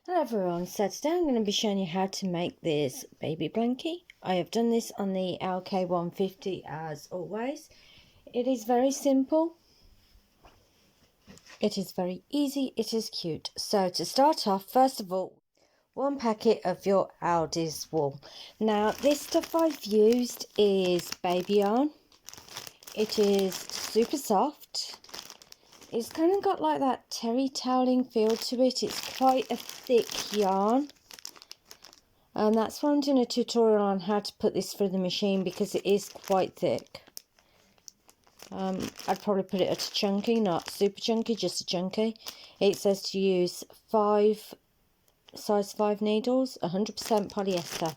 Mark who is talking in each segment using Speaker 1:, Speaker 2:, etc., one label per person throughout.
Speaker 1: Hello everyone, so today I'm going to be showing you how to make this baby blankie. I have done this on the Lk150 as always. It is very simple. It is very easy. It is cute. So to start off, first of all, one packet of your Aldi's wool. Now this stuff I've used is baby yarn. It is super soft. It's kind of got like that terry toweling feel to it. It's quite a thick yarn. And that's why I'm doing a tutorial on how to put this through the machine, because it is quite thick. I'd probably put it at a chunky, not super chunky, just a chunky. It says to use size 5 needles, 100% polyester.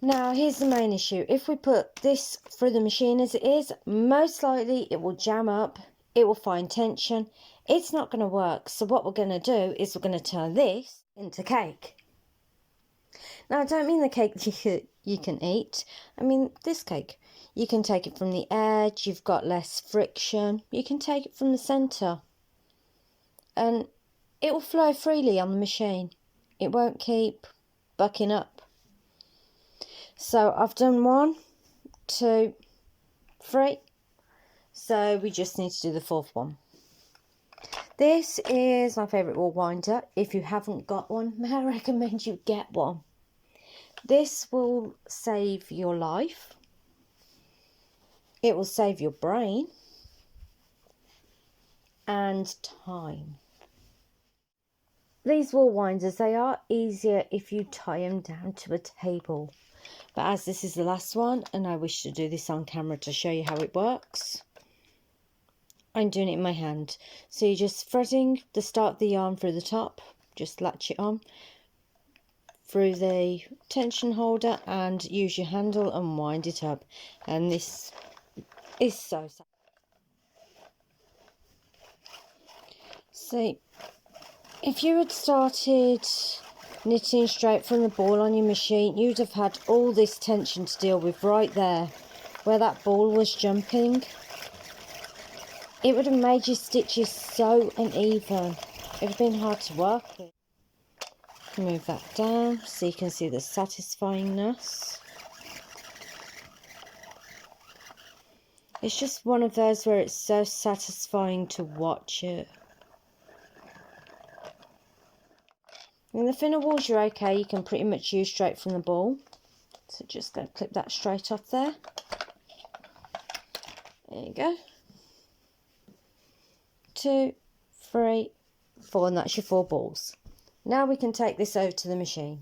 Speaker 1: Now here's the main issue. If we put this through the machine as it is, most likely it will jam up. It will find tension. It's not going to work. So what we're going to do is we're going to turn this into cake. Now I don't mean the cake you can eat. I mean this cake. You can take it from the edge. You've got less friction. You can take it from the centre. And it will flow freely on the machine. It won't keep bucking up. So I've done 1, 2, 3. So we just need to do the 4th one. This is my favourite wool winder. If you haven't got one, may I recommend you get one. This will save your life. It will save your brain and time. These wool winders, they are easier if you tie them down to a table. But as this is the last one and I wish to do this on camera to show you how it works, I'm doing it in my hand. So you're just threading the start of the yarn through the top, just latch it on through the tension holder and use your handle and wind it up. And this is so sad. See, if you had started knitting straight from the ball on your machine, you'd have had all this tension to deal with right there where that ball was jumping. It would have made your stitches so uneven. It would have been hard to work with. Move that down so you can see the satisfyingness. It's just one of those where it's so satisfying to watch it. And the thinner walls you're okay, you can pretty much use straight from the ball. So just going to clip that straight off there. There you go. 2, 3, 4, and that's your 4 balls. Now we can take this over to the machine.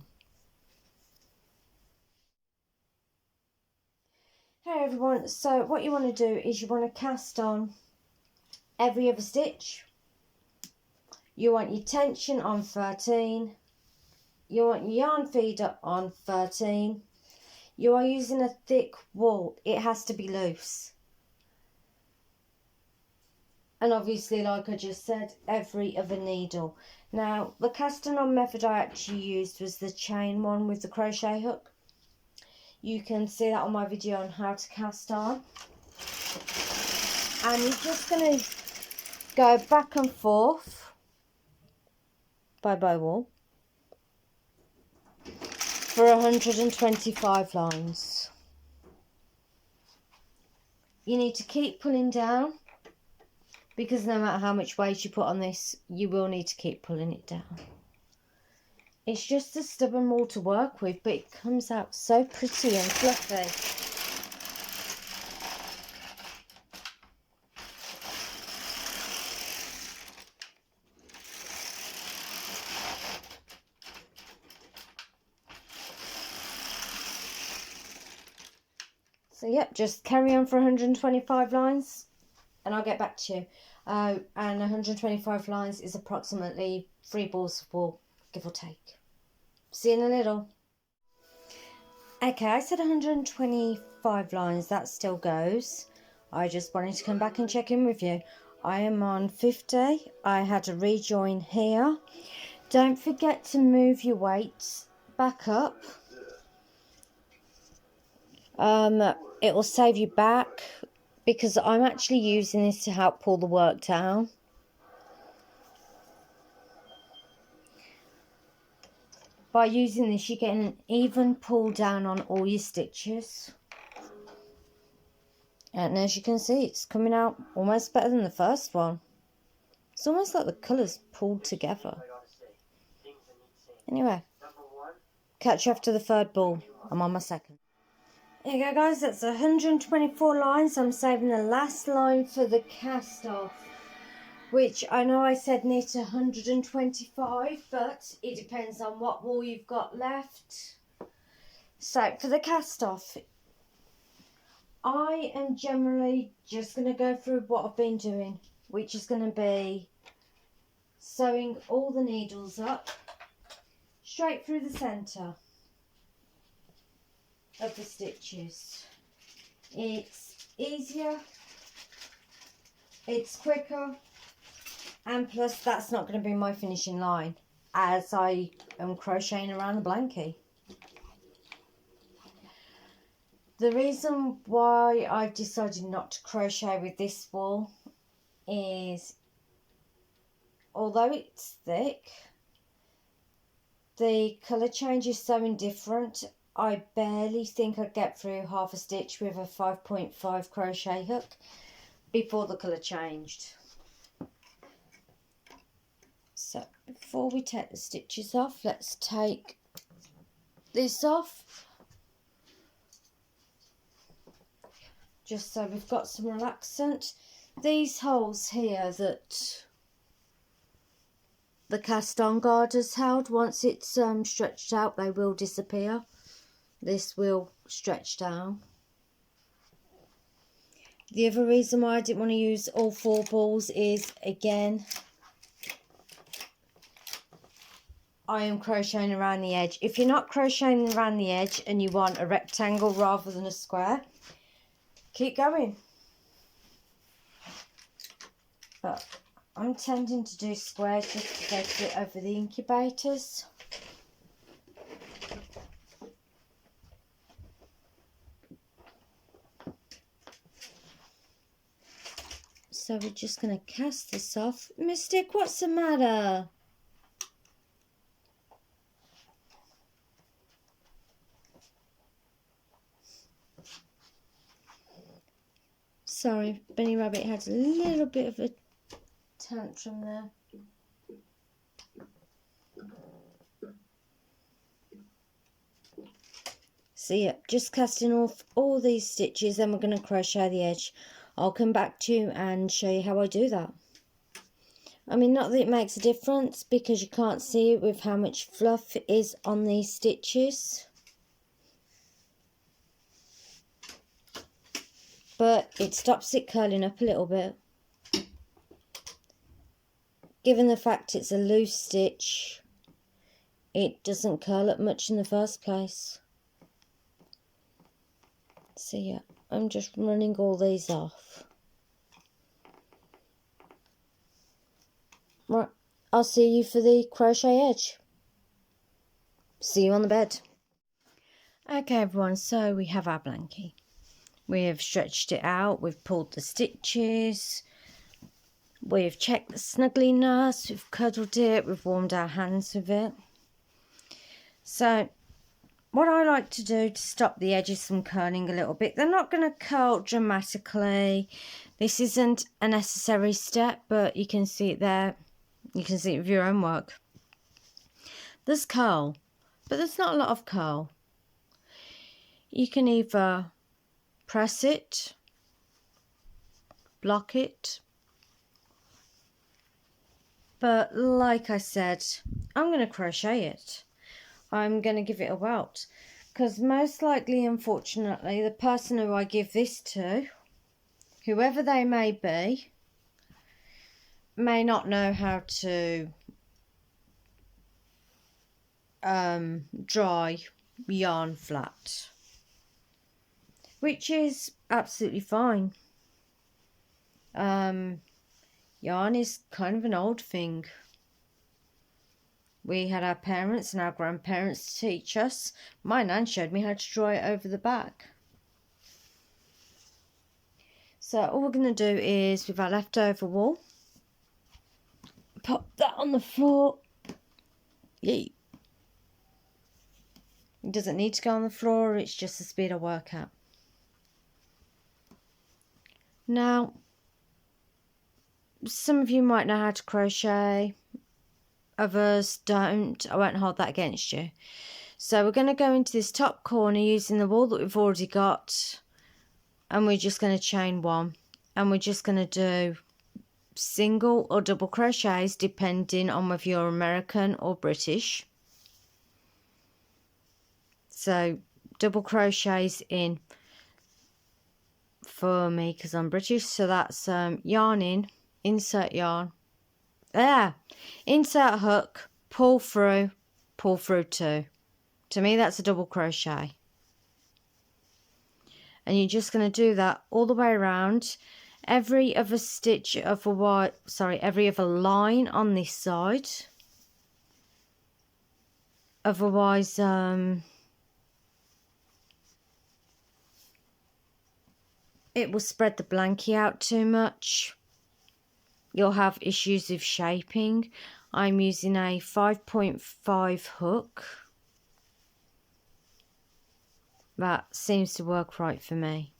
Speaker 1: Hey everyone, so what you want to do is you want to cast on every other stitch. You want your tension on 13. You want your yarn feeder on 13. You are using a thick wool. It has to be loose. And obviously, like I just said, every other needle. Now, the casting on method I actually used was the chain one with the crochet hook. You can see that on my video on how to cast on. And you're just going to go back and forth by bow wool for 125 lines. You need to keep pulling down, because no matter how much weight you put on this, you will need to keep pulling it down. It's just a stubborn wool to work with, but it comes out so pretty and fluffy. So yep, just carry on for 125 lines and I'll get back to you. And 125 lines is approximately 3 balls of wool, give or take. See you in a little. Okay, I said 125 lines, that still goes. I just wanted to come back and check in with you. I am on 50. I had a rejoin here. Don't forget to move your weights back up. It will save you back, because I'm actually using this to help pull the work down. By using this, you're getting an even pull down on all your stitches. And as you can see, it's coming out almost better than the first one. It's almost like the colours pulled together. Anyway, catch you after the third ball. I'm on my second. There you go, guys. That's 124 lines. I'm saving the last line for the cast off, which I know I said knit 125, but it depends on what wool you've got left. So for the cast off, I am generally just going to go through what I've been doing, which is going to be sewing all the needles up straight through the centre of the stitches. It's easier, it's quicker, and plus that's not going to be my finishing line as I am crocheting around the blankie. The reason why I've decided not to crochet with this wool is, although it's thick, the colour change is so indifferent. I barely think I'd get through half a stitch with a 5.5 crochet hook before the colour changed. So before we take the stitches off, let's take this off, just so we've got some relaxant. These holes here that the cast on guard has held, once it's stretched out, they will disappear. This will stretch down. The other reason why I didn't want to use all 4 balls is, again, I am crocheting around the edge. If you're not crocheting around the edge and you want a rectangle rather than a square, keep going. But I'm tending to do squares just to get it over the incubators. So we're just going to cast this off. Mystic, what's the matter? Sorry, Bunny Rabbit had a little bit of a tantrum there. So yeah, just casting off all these stitches, then we're going to crochet the edge. I'll come back to you and show you how I do that. I mean, not that it makes a difference because you can't see it with how much fluff is on these stitches, but it stops it curling up a little bit. Given the fact it's a loose stitch, it doesn't curl up much in the first place. So yeah, I'm just running all these off. Right, I'll see you for the crochet edge. See you on the bed. Okay everyone, so we have our blankie. We have stretched it out, we've pulled the stitches, we've checked the snuggliness, we've cuddled it, we've warmed our hands with it. So what I like to do to stop the edges from curling a little bit, they're not going to curl dramatically. This isn't a necessary step, but you can see it there. You can see it with your own work. There's curl, but there's not a lot of curl. You can either press it, block it, but like I said, I'm going to crochet it. I'm going to give it a welt, because most likely, unfortunately, the person who I give this to, whoever they may be, may not know how to dry yarn flat, which is absolutely fine. Yarn is kind of an old thing. We had our parents and our grandparents teach us. My nan showed me how to dry it over the back. So all we're going to do is, with our leftover wool, pop that on the floor. Yay. It doesn't need to go on the floor, it's just the speed I work at. Now, some of you might know how to crochet, others don't. I won't hold that against you. So we're going to go into this top corner using the wool that we've already got, and we're just going to chain 1, and we're just going to do single or double crochets depending on whether you're American or British. So double crochets in for me because I'm British. So that's yarn in, insert yarn, insert hook, pull through 2. To me that's a double crochet, and you're just going to do that all the way around. Every other stitch of every other line on this side, otherwise it will spread the blankie out too much. You'll have issues with shaping. I'm using a 5.5 hook. That seems to work right for me.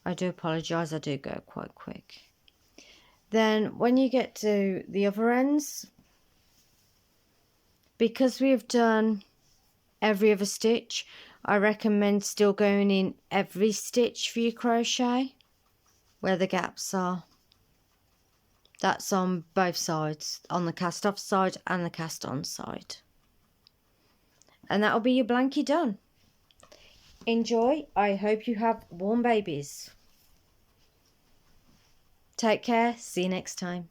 Speaker 1: I do apologise, I do go quite quick. Then when you get to the other ends, because we have done every other stitch, I recommend still going in every stitch for your crochet where the gaps are. That's on both sides, on the cast off side and the cast on side. And that'll be your blankie done. Enjoy. I hope you have warm babies. Take care. See you next time.